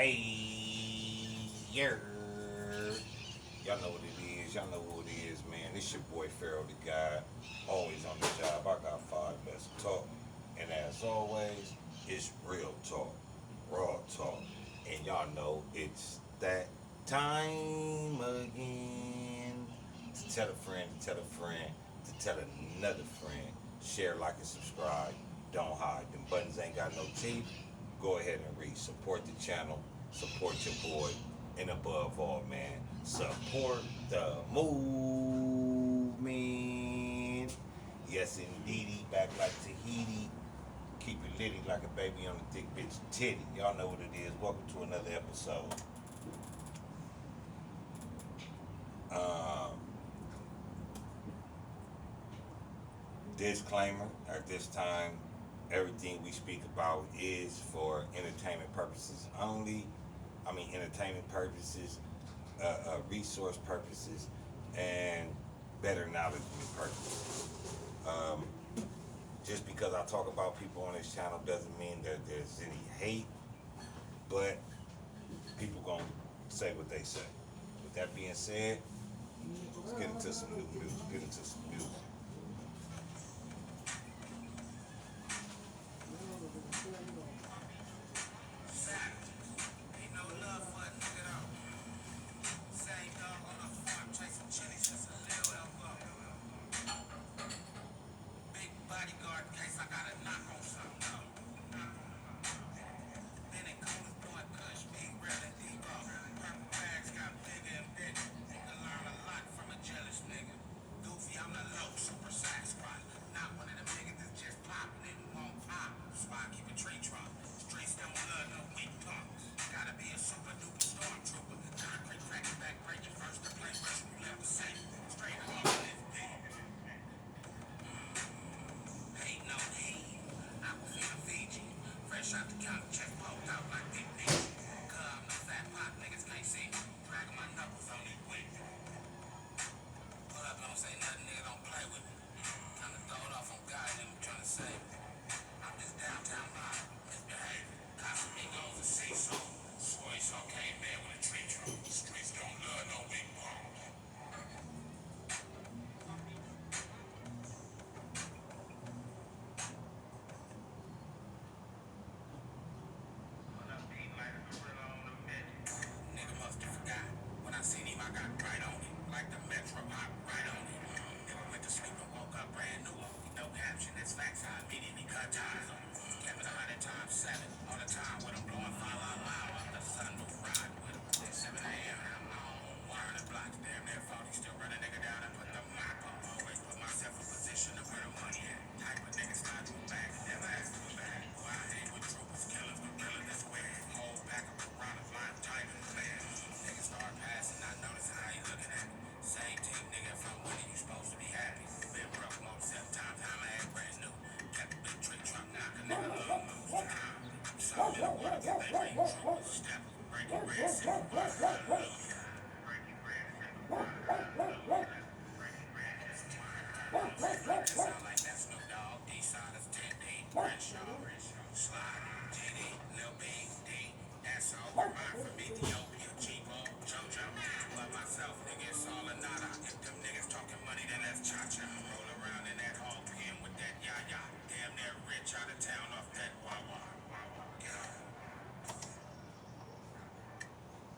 Hey, yeah. Y'all know what it is. Y'all know who it is, man. This your boy Pharaoh the guy. Always on the job. I got five best talk. And as always, it's real talk, raw talk. And y'all know it's that time again. To tell a friend, to tell a friend, to tell another friend. Share, like, and subscribe. Don't hide. Them buttons ain't got no teeth. Go ahead and read. Support the channel. Support your boy. And above all, man, support the movement. Yes, indeedy. Back like Tahiti. Keep it litty like a baby on a thick bitch titty. Y'all know what it is. Welcome to another episode. Um, Disclaimer at this time, everything we speak about is for entertainment purposes only. I mean, entertainment purposes, resource purposes, and better knowledge purposes. Um, just because I talk about people on this channel doesn't mean that there's any hate, but people gonna say what they say. With that being said, let's get into some new music. Get into some music.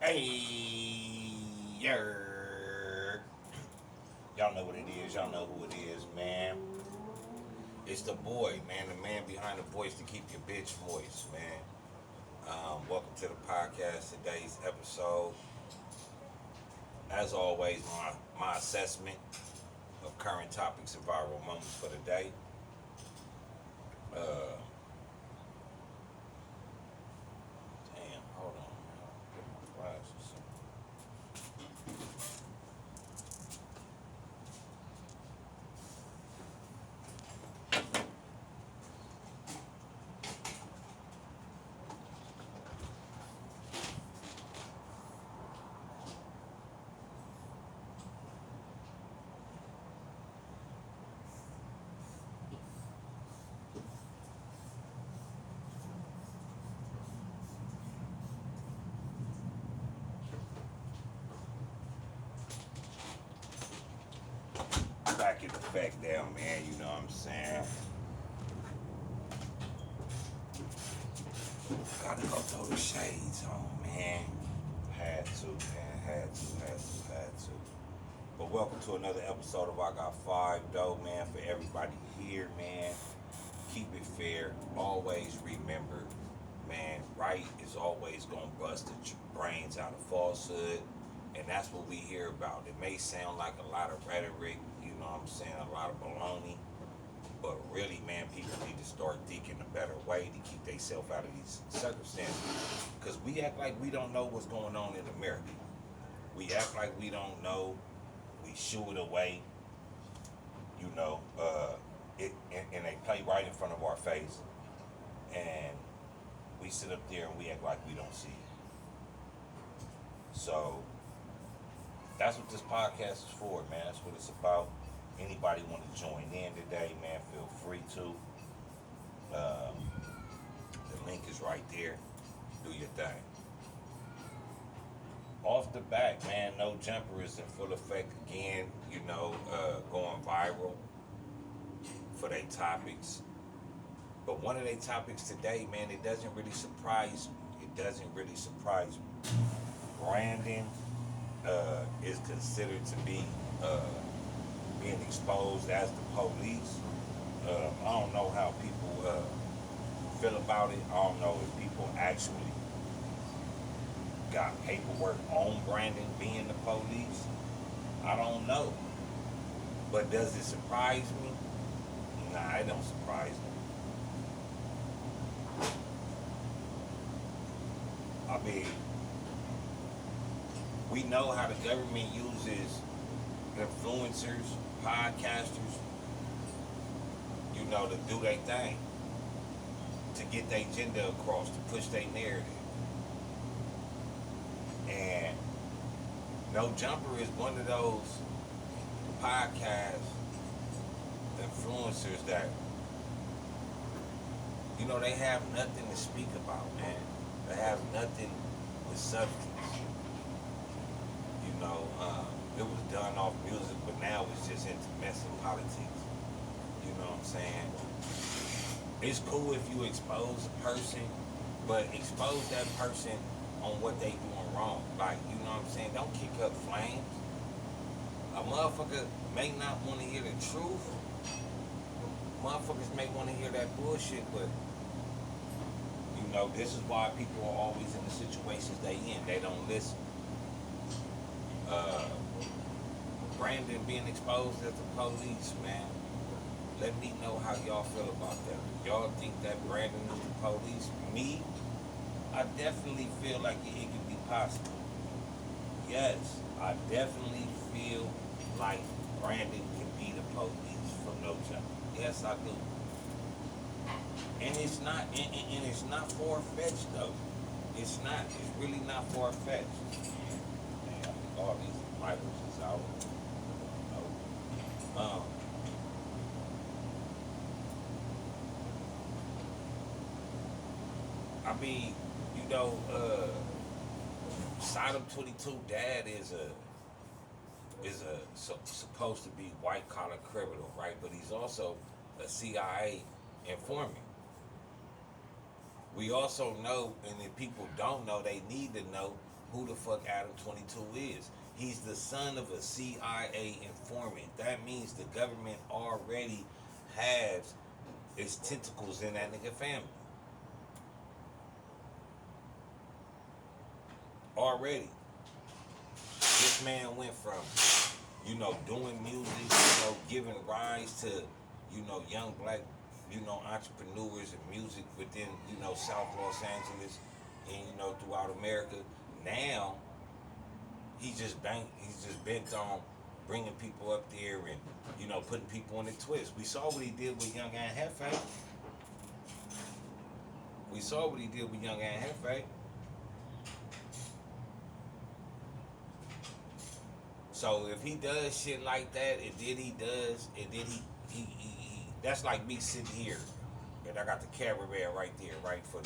Hey, yer. Y'all know what it is. Y'all know who it is, man. It's the boy, man. The man behind the voice to keep your bitch voice, man. Welcome to the podcast. Today's episode, as always, my assessment of current topics and viral moments for the day. Uh, Damn, hold on, man. Get my glasses. back in effect down, man. You know what I'm saying? Gotta go throw the shades on, man. Had to, man. Had to. But welcome to another episode of I Got Five, though, man. For everybody here, man. Keep it fair. Always remember, man, right is always gonna bust the brains out of falsehood. And that's what we hear about. It may sound like a lot of rhetoric, you know what I'm saying, a lot of baloney. But really, man, people need to start thinking a better way to keep themselves out of these circumstances. Because we act like we don't know what's going on in America. We act like we don't know. We shoo it away. You know, and they play right in front of our face. And we sit up there and we act like we don't see it. So that's what this podcast is for, man. That's what it's about. Anybody want to join in today, man, feel free to. The link is right there. Do your thing. Off the bat, man, No Jumper is in full effect again, you know, going viral for their topics. But one of their topics today, man, it doesn't really surprise me. Brandon is considered to be being exposed as the police. I don't know how people feel about it. I don't know if people actually got paperwork on Brandon being the police. I don't know. But does it surprise me? Nah, it don't surprise me. I mean, we know how the government uses influencers, podcasters, you know, to do their thing, to get their agenda across, to push their narrative. And No Jumper is one of those podcast influencers that, you know, they have nothing to speak about, man. They have nothing with substance. You know, it was done off music, but now it's just into messing politics. You know what I'm saying? It's cool if you expose a person, but expose that person on what they doing wrong. Like, you know what I'm saying? Don't kick up flames. A motherfucker may not want to hear the truth. Motherfuckers may want to hear that bullshit, but you know, this is why people are always in the situations they in. They don't listen. Brandon being exposed as the police, man. Let me know how y'all feel about that. Y'all think that Brandon is the police? Me, I definitely feel like it could be possible. Yes, I definitely feel like Brandon can be the police from No Jumper. Yes, I do. And it's not, and it's not far-fetched though. It's not. It's really not far-fetched. Man, I think all these Bibles is out. I mean, you know, Sodom 22 dad is supposed to be white collar criminal, right? But he's also a CIA informant. We also know, and if people don't know, they need to know who the fuck Adam 22 is. He's the son of a CIA informant. That means the government already has its tentacles in that nigga family. Already. This man went from, you know, doing music, you know, giving rise to, you know, young black, you know, entrepreneurs and music within, you know, South Los Angeles and, you know, throughout America. Now, he's just bent on bringing people up there and, you know, putting people on the twist. We saw what he did with Young and Hefe. So if he does shit like that, and then he that's like me sitting here, and I got the cameraman right there, right, for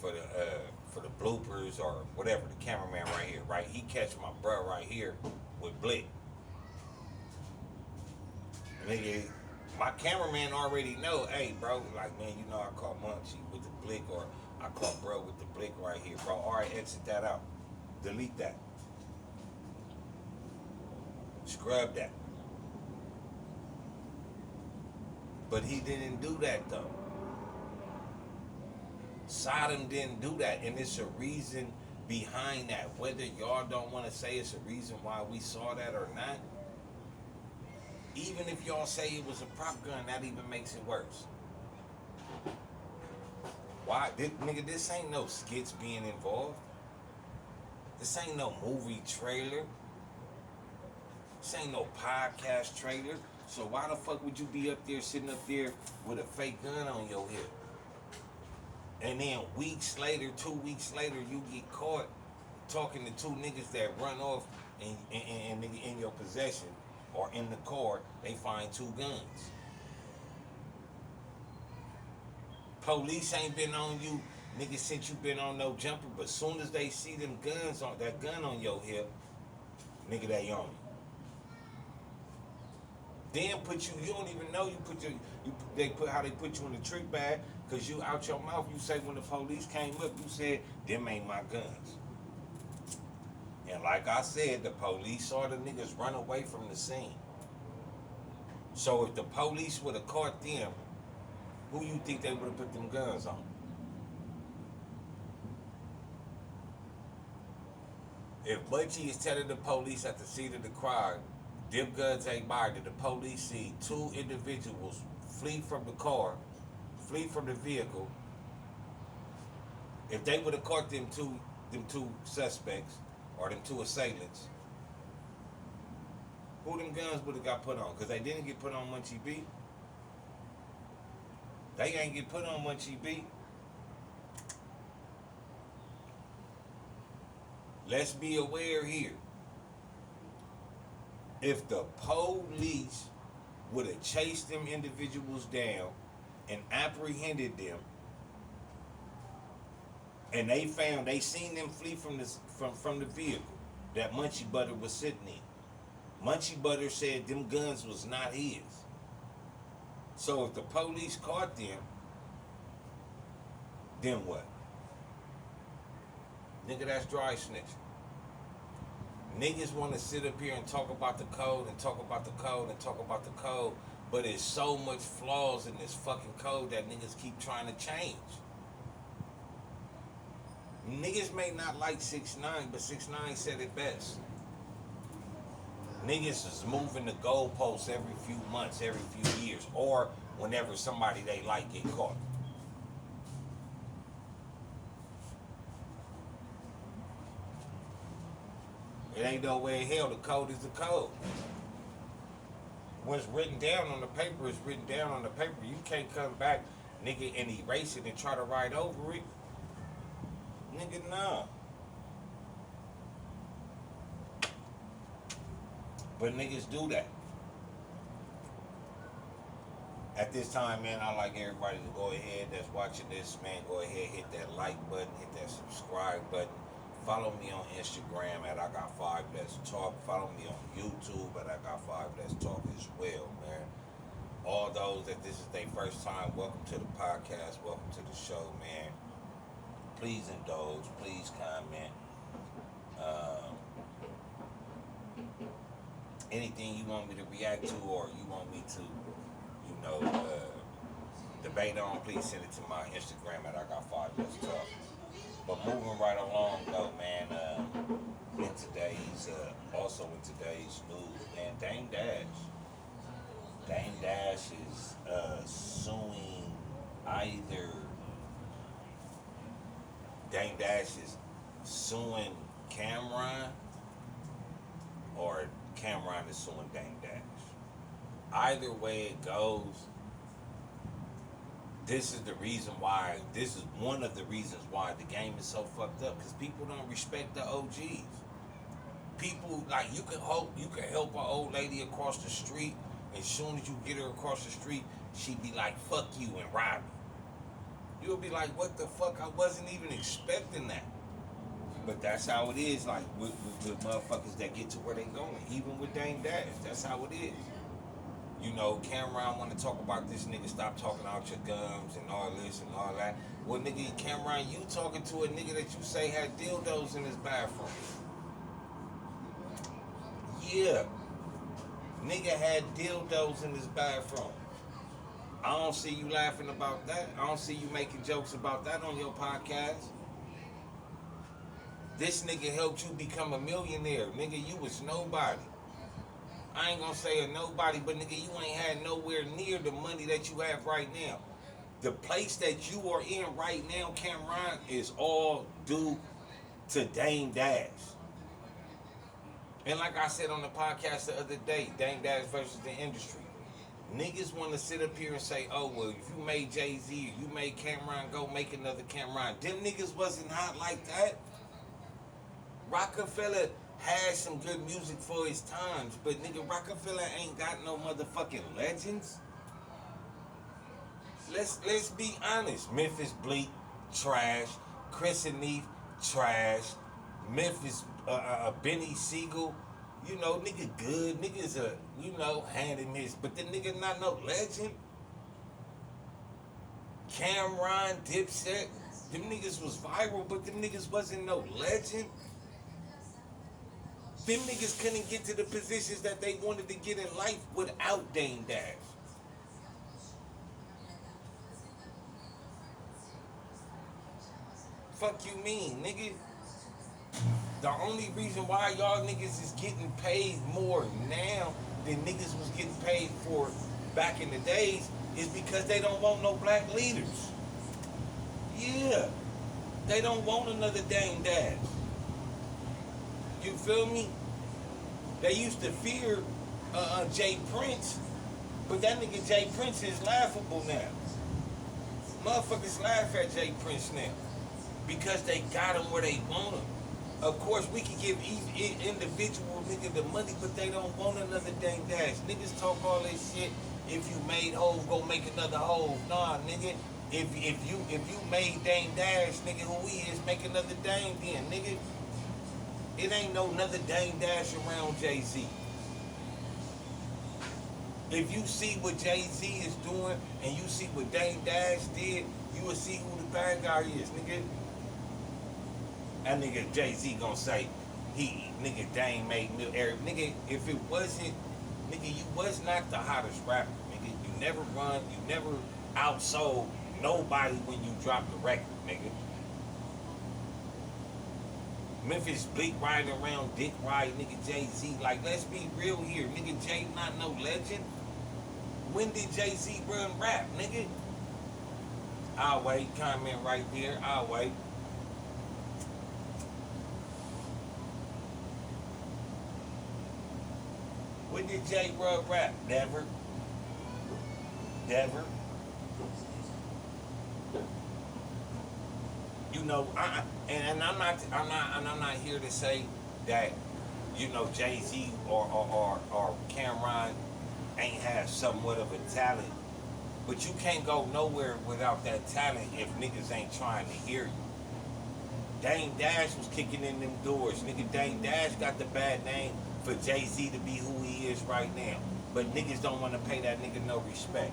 the bloopers or whatever, the cameraman right here, right? He catch my bruh right here with Blick. Nigga, my cameraman already know, hey, bro, like, man, you know I caught Munchie with the blick, or I caught bro with the blick right here, bro. All right, exit that out. Delete that. Scrub that. But he didn't do that, though. Sodom didn't do that, and it's a reason behind that. Whether y'all don't want to say it's a reason why we saw that or not, even if y'all say it was a prop gun, that even makes it worse. Why? Nigga, this ain't no skits being involved. This ain't no movie trailer. This ain't no podcast trailer. So why the fuck would you be up there, sitting up there with a fake gun on your hip? And then weeks later, 2 weeks later, you get caught talking to two niggas that run off in your possession or in the car, they find two guns. Police ain't been on you, niggas, since you been on no jumper, but soon as they see them guns on, that gun on your hip, nigga, they on you. Then put you don't even know how they put you in the trick bag, cause you out your mouth, you say when the police came up, you said, them ain't my guns. And like I said, the police saw the niggas run away from the scene. So if the police would have caught them, who you think they would have put them guns on? If Butchie is telling the police at the scene of the crime, them guns ain't mine, did the police see two individuals flee from the car, flee from the vehicle? If they would have caught them two suspects or them two assailants, who them guns would have got put on? Because they didn't get put on Munchie B. They ain't get put on Munchie B. Let's be aware here. If the police would have chased them individuals down and apprehended them, and they seen them flee from the vehicle that Munchie Butter was sitting in. Munchie Butter said them guns was not his. So if the police caught them, then what? Nigga, that's dry snitching. Niggas want to sit up here and talk about the code and talk about the code and talk about the code, but there's so much flaws in this fucking code that niggas keep trying to change. Niggas may not like 6ix9ine, but 6ix9ine said it best. Niggas is moving the goalposts every few months, every few years, or whenever somebody they like get caught. It ain't no way in hell. The code is the code. What's written down on the paper is written down on the paper. You can't come back, nigga, and erase it and try to write over it. Nigga, nah. But niggas do that. At this time, man, I'd like everybody to go ahead that's watching this, man, go ahead, hit that like button, hit that subscribe button. Follow me on Instagram at I Got 5 Let's Talk. Follow me on YouTube at I Got 5 Let's Talk as well, man. All those that this is their first time, welcome to the podcast, welcome to the show, man. Please indulge, please comment. Anything you want me to react to or you want me to, debate on, please send it to my Instagram at I Got 5 Let's Talk. But moving right along, though, man, in today's news, man, Dame Dash is suing either. Dame Dash is suing Cameron, or Cameron is suing Dame Dash. Either way it goes, this is one of the reasons why the game is so fucked up, because people don't respect the OGs. People, like, you can help an old lady across the street, and as soon as you get her across the street, she'd be like, fuck you, and rob you. You'll be like, what the fuck, I wasn't even expecting that. But that's how it is, like, with motherfuckers that get to where they going. Even with Dame Dash, that's how it is. Cameron want to talk about this nigga, stop talking out your gums and all this and all that. Well, nigga, Cameron, you talking to a nigga that you say had dildos in his bathroom. Yeah. Nigga had dildos in his bathroom. I don't see you laughing about that. I don't see you making jokes about that on your podcast. This nigga helped you become a millionaire. Nigga, you was nobody. I ain't gonna say a nobody, but nigga, you ain't had nowhere near the money that you have right now. The place that you are in right now, Cameron, is all due to Dame Dash. And like I said on the podcast the other day, Dame Dash versus the industry. Niggas want to sit up here and say, oh, well, if you made Jay-Z or you made Cameron, go make another Cameron. Them niggas wasn't hot like that. Rockefeller had some good music for his times, but nigga, Rockefeller ain't got no motherfucking legends. Let's be honest. Memphis Bleak, trash. Chris and Neef, trash. Memphis, Benny Siegel, nigga good. Nigga's hand in his, but the nigga not no legend. Cameron, Dipset, them niggas was viral, but them niggas wasn't no legend. Them niggas couldn't get to the positions that they wanted to get in life without Dame Dash. Fuck you mean, nigga? The only reason why y'all niggas is getting paid more now than niggas was getting paid for back in the days is because they don't want no black leaders. Yeah. They don't want another Dame Dash. You feel me? They used to fear Jay Prince, but that nigga Jay Prince is laughable now. Motherfuckers laugh at Jay Prince now because they got him where they want him. Of course, we can give each individual nigga the money, but they don't want another Dame Dash. Niggas talk all this shit. If you made Hove, go make another Hove. Nah, nigga. If you made Dame Dash, nigga, who he is, make another Dame then, nigga. It ain't no another Dame Dash around Jay-Z. If you see what Jay-Z is doing and you see what Dame Dash did, you will see who the bad guy is, nigga. That nigga Jay-Z gonna say, nigga Dame made me, nigga, if it wasn't, nigga, you was not the hottest rapper, nigga. You never run, you never outsold nobody when you dropped the record, nigga. Memphis Bleak riding around dick ride, nigga Jay-Z. Like, let's be real here. Nigga Jay not no legend. When did Jay-Z run rap, nigga? I'll wait. Comment right there. I'll wait. When did Jay run rap? Never. Never. And I'm not here to say that, Jay-Z or Cameron ain't have somewhat of a talent, but you can't go nowhere without that talent if niggas ain't trying to hear you. Dame Dash was kicking in them doors. Nigga, Dame Dash got the bad name for Jay-Z to be who he is right now, but niggas don't want to pay that nigga no respect.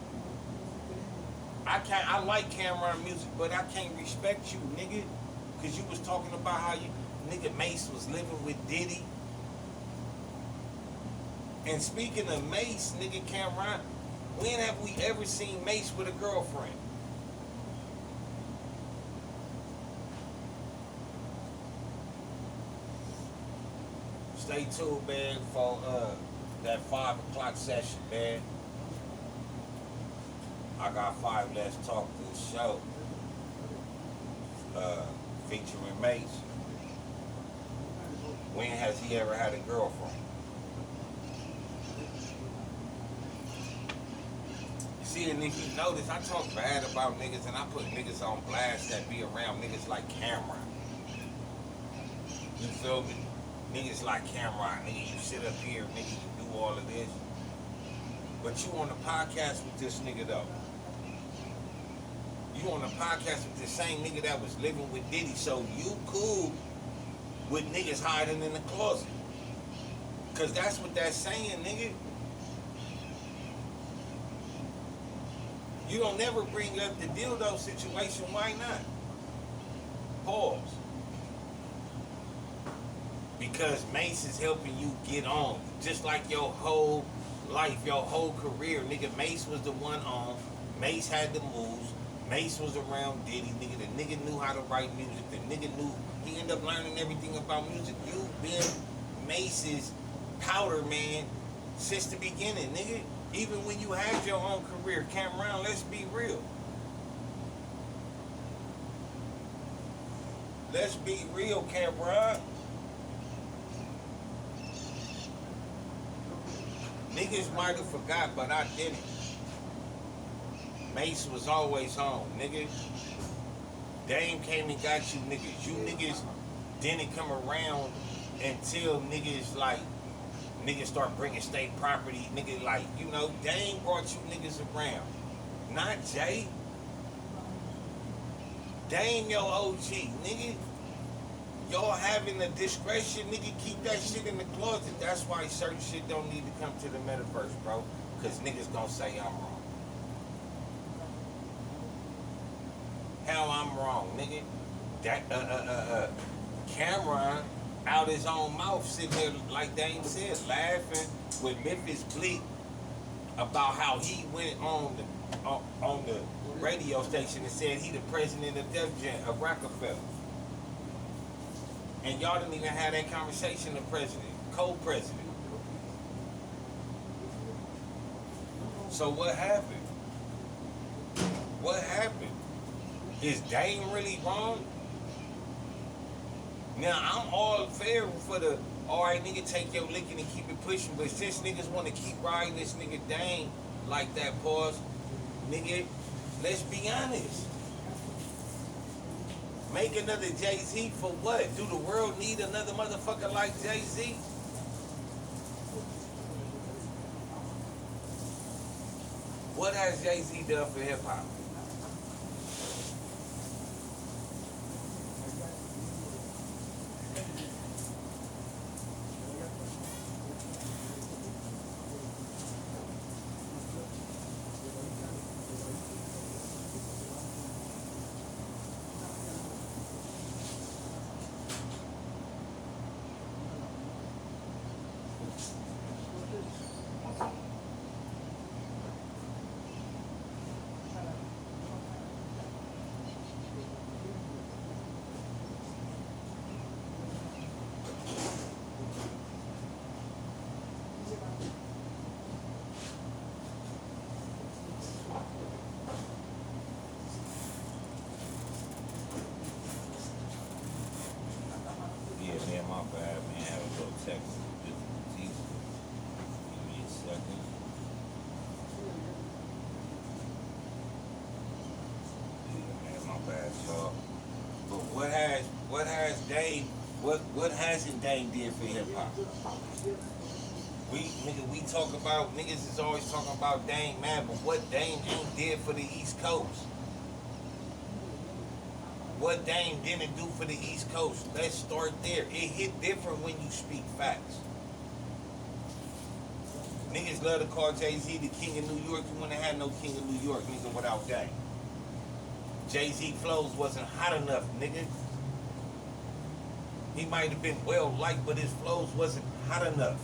I like Cameron music, but I can't respect you, nigga. Cause you was talking about how nigga Mase was living with Diddy. And speaking of Mase, nigga Cameron, when have we ever seen Mase with a girlfriend? Stay tuned, man, for that 5 o'clock session, man. I got 5 Let's Talk this show. Featuring Mase. When has he ever had a girlfriend? See, and if you notice, I talk bad about niggas and I put niggas on blast that be around niggas like Cameron. You feel me? Niggas like Cameron, nigga, you sit up here, nigga, you do all of this. But you on the podcast with this nigga though. You on the podcast with the same nigga that was living with Diddy, so you cool with niggas hiding in the closet. Cause that's what that's saying, nigga. You don't never bring up the dildo situation. Why not? Pause. Because Mase is helping you get on. Just like your whole life, your whole career. Nigga, Mase was the one on. Mase had the moves. Mase was around Diddy. Nigga, the nigga knew how to write music. The nigga knew, he ended up learning everything about music. You've been Mase's powder man since the beginning, nigga. Even when you had your own career. Cameron, let's be real. Let's be real, Cameron. Niggas might have forgot, but I didn't. Mase was always home, nigga. Dame came and got you niggas. You niggas didn't come around until niggas start bringing state property. Nigga, like, you know, Dame brought you niggas around. Not Jay. Dame your OG, nigga. Y'all having the discretion, nigga, keep that shit in the closet. That's why certain shit don't need to come to the metaverse, bro. Cause niggas gonna say I'm wrong. Hell, I'm wrong, nigga. That Cameron out his own mouth sitting there like Dame said, laughing with Memphis Bleak about how he went on the radio station and said he the president of Def Jam, of Rockefeller. And y'all didn't even have that conversation, the president, co-president. So what happened? What happened? Is Dame really wrong? Now, I'm all fair for the, all right, nigga, take your licking and keep it pushing, but since niggas want to keep riding this nigga Dame like that, pause, nigga, let's be honest. Make another Jay-Z for what? Do the world need another motherfucker like Jay-Z? What has Jay-Z done for hip-hop? My bad, man. Have a little technical difficulties. Give me a second. Yeah, man, my bad, y'all. But what has Dame, what hasn't Dame did for hip hop? We talk about, niggas is always talking about Dame, man, but what Dame ain't did for the East Coast? What Dame didn't do for the East Coast? Let's start there. It hit different when you speak facts. Niggas love to call Jay-Z the king of New York. You wouldn't have had no king of New York, nigga, without Dame. Jay-Z flows wasn't hot enough, nigga. He might have been well liked, but his flows wasn't hot enough.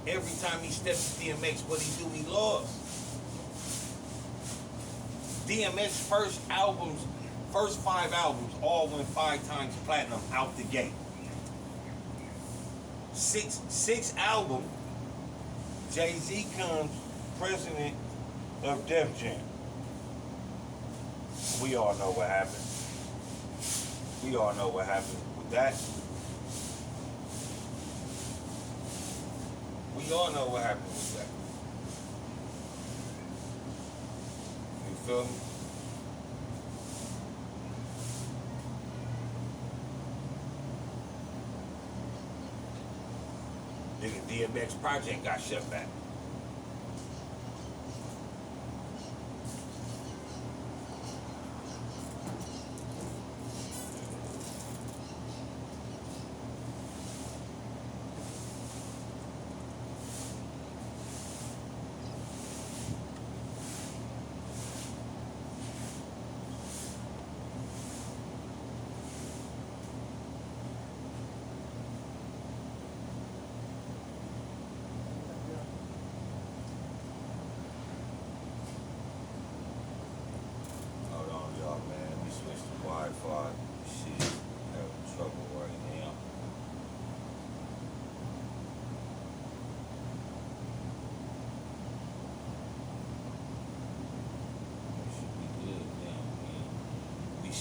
Every time he stepped to DMX, what he do, he lost. DMX first 5 albums all went 5 times platinum out the gate. Six album, Jay-Z comes president of Def Jam. We all know what happened. We all know what happened with that. We all know what happened with that. You feel me? Nigga, DMX project got shut back.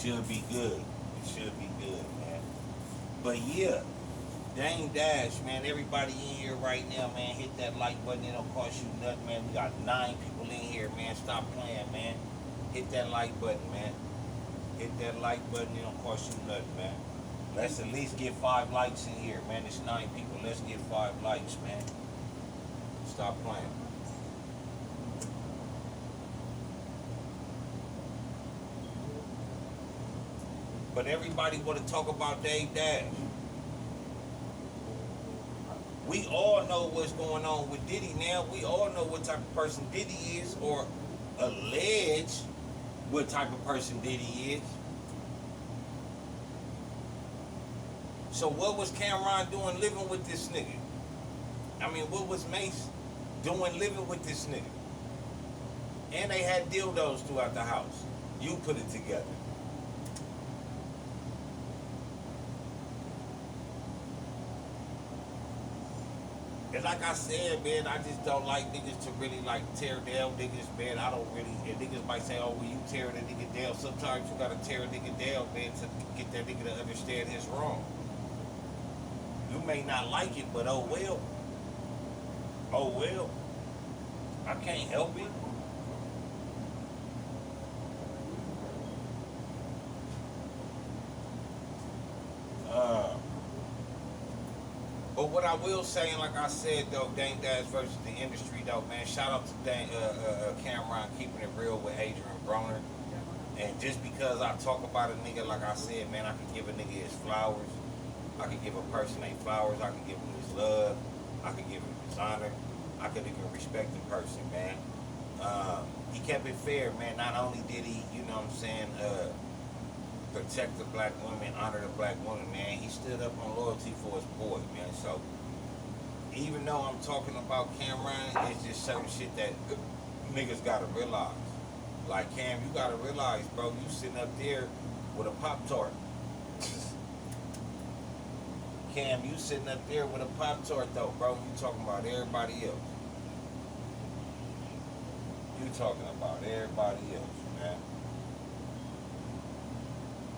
should be good. It should be good, man. But yeah, Dame Dash, man. Everybody in here right now, man. Hit that like button. It don't cost you nothing, man. We got 9 people in here, man. Stop playing, man. Hit that like button, man. Hit that like button. It don't cost you nothing, man. Let's at least get 5 likes in here, man. It's 9 people. Let's get 5 likes, man. Stop playing. But everybody want to talk about Dame Dash. We all know what's going on with Diddy now. We all know what type of person Diddy is, or allege what type of person Diddy is. So what was Cameron doing living with this nigga? I mean, what was Mase doing living with this nigga? And they had dildos throughout the house. You put it together. And like I said, man, I just don't like niggas to really like tear down niggas, man. I don't really, and niggas might say, oh, well, you tear a nigga down. Sometimes you gotta tear a nigga down, man, to get that nigga to understand his wrong. You may not like it, but oh well. Oh well. I can't help it. But what I will say, and like I said though, Dame Dash versus the industry though, man. Shout out to Cameron keeping it real with Adrian Broner. And just because I talk about a nigga, like I said, man, I can give a nigga his flowers. I can give a person their flowers. I can give him his love. I can give him his honor. I could even respect the person, man. He kept it fair, man. Not only did he, you know what I'm saying, protect the black woman, honor the black woman, man, he stood up on loyalty for his boy, man. So even though I'm talking about Cameron, it's just certain shit that niggas gotta realize. Like, Cam, you gotta realize, bro, you sitting up there with a Pop-Tart. Cam, you sitting up there with a Pop-Tart though, bro. You talking about everybody else. You talking about everybody else, man.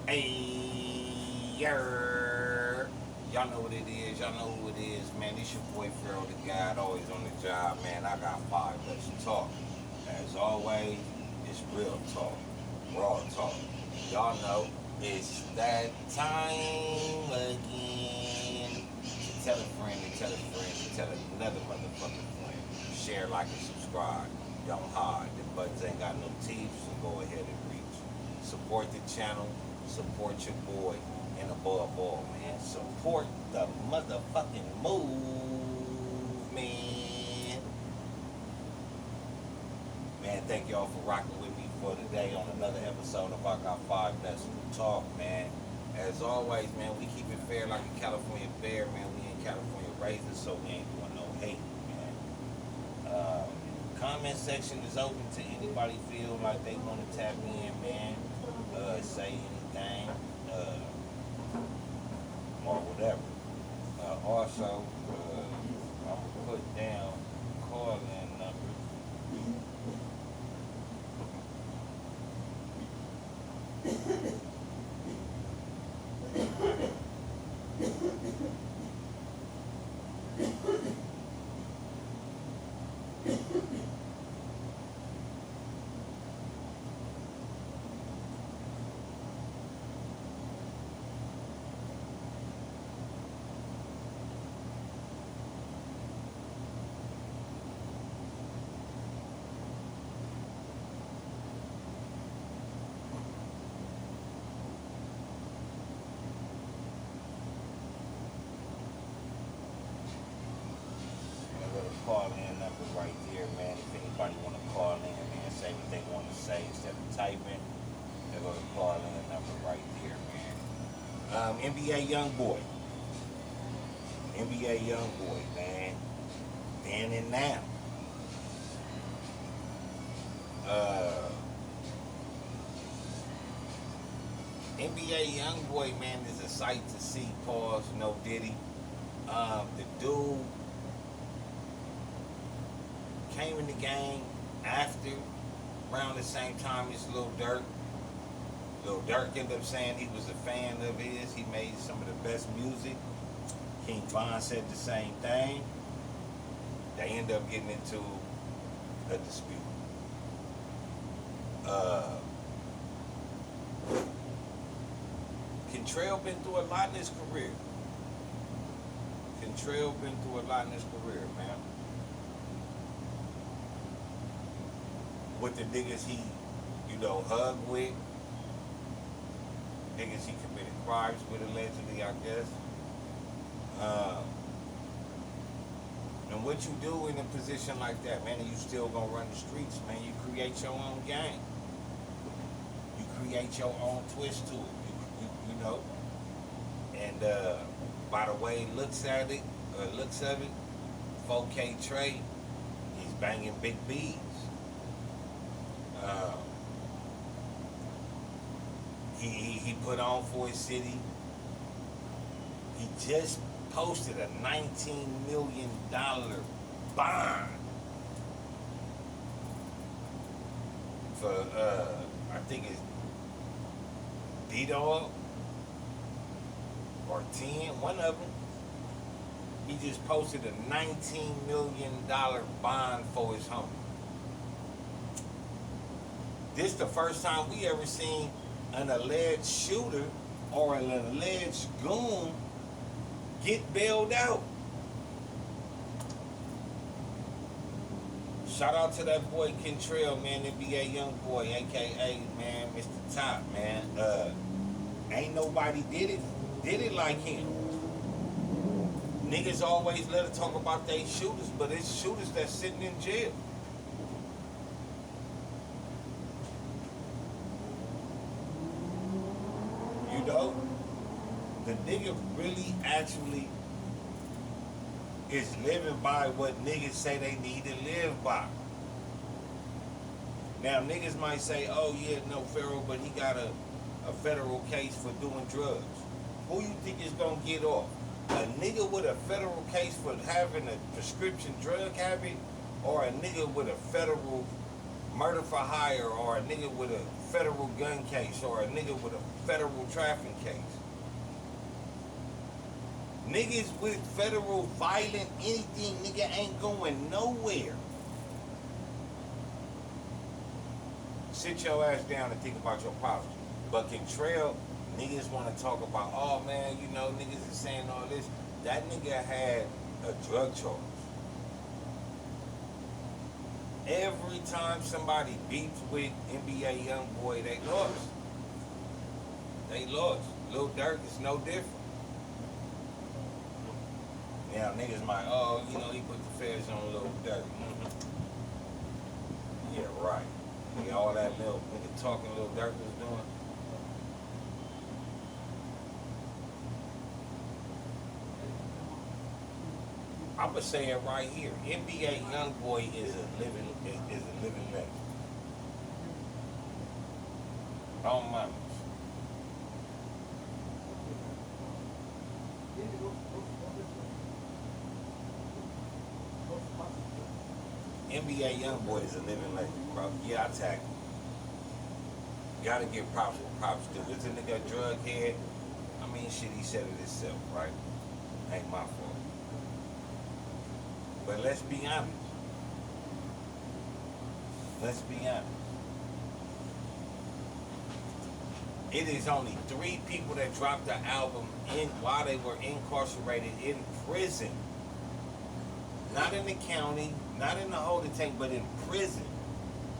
Hey, y'all know what it is. Y'all know who it is, man. This your boy Pharaoh the God, always on the job, man. I got 5 let's talk. As always, it's real talk, raw talk. Y'all know it's that time again. Tell a friend, to tell a friend, to tell another motherfucking friend. Share, like, and subscribe. Don't hide. The buttons ain't got no teeth, so go ahead and reach. Support the channel. Support your boy, and above all, man, support the motherfucking movement. Man, thank y'all for rocking with me for today on another episode of I Got 5 Let's Talk, man. As always, man, we keep it fair like a California bear, man. We in California raisins, so we ain't doing no hate, man. Comment section is open to anybody feel like they want to tap in, man. Say anything, or whatever. Also, I'm gonna put down call-in call-in number right there, man. If anybody want to call in, man, say what they want to say instead of typing, they go to call-in number right there, man. NBA Youngboy. NBA Youngboy, man. Then and now. NBA Youngboy, man, is a sight to see. Pause, no Diddy. The dude came in the game after, around the same time as Lil Durk. Lil Durk ended up saying he was a fan of his. He made some of the best music. King Von said the same thing. They end up getting into a dispute. Kentrell been through a lot in his career. Kentrell been through a lot in his career, man. With the niggas he, hugged with, niggas he committed crimes with allegedly, I guess. And what you do in a position like that, man, and you still gonna run the streets, man, you create your own game. You create your own twist to it, you know. And by the way he looks of it, 4K Trey, he's banging big B's. He put on for his city. He just posted a $19 million bond for I think it's D-Dog or 10, one of them. He just posted a $19 million bond for his home. This the first time we ever seen an alleged shooter or an alleged goon get bailed out. Shout out to that boy Kentrell, man, NBA young boy, aka man, Mr. Top, man. Ain't nobody did it like him. Niggas always let it talk about they shooters, but it's shooters that's sitting in jail. You know, the nigga really actually is living by what niggas say they need to live by. Now niggas might say, oh yeah, no Pharaoh, but he got a federal case for doing drugs. Who you think is gonna get off? A nigga with a federal case for having a prescription drug habit, or a nigga with a federal murder for hire, or a nigga with a federal gun case, or a nigga with a federal trafficking case? Niggas with federal violent anything, nigga ain't going nowhere. Sit your ass down and think about your problems. But Kentrell, niggas want to talk about, oh man, you know, niggas is saying all this. That nigga had a drug charge. Every time somebody beats with NBA YoungBoy, they lost. They lost. Lil Durk is no different. Now niggas might, oh, you know, he put the feds on Lil Durk. Yeah, right. Nigga, all that little nigga talking Lil Durk was doing. I'ma say it right here. NBA YoungBoy is a living legend. Don't mind. NBA YoungBoy is a living legend, bro. Yeah, I tag him. Gotta give props where props due. It's a nigga a drug head. I mean, shit, he said it himself, right? Ain't my fault. But let's be honest. Let's be honest. It is only 3 people that dropped the album while they were incarcerated in prison. Not in the county, not in the holding tank, but in prison.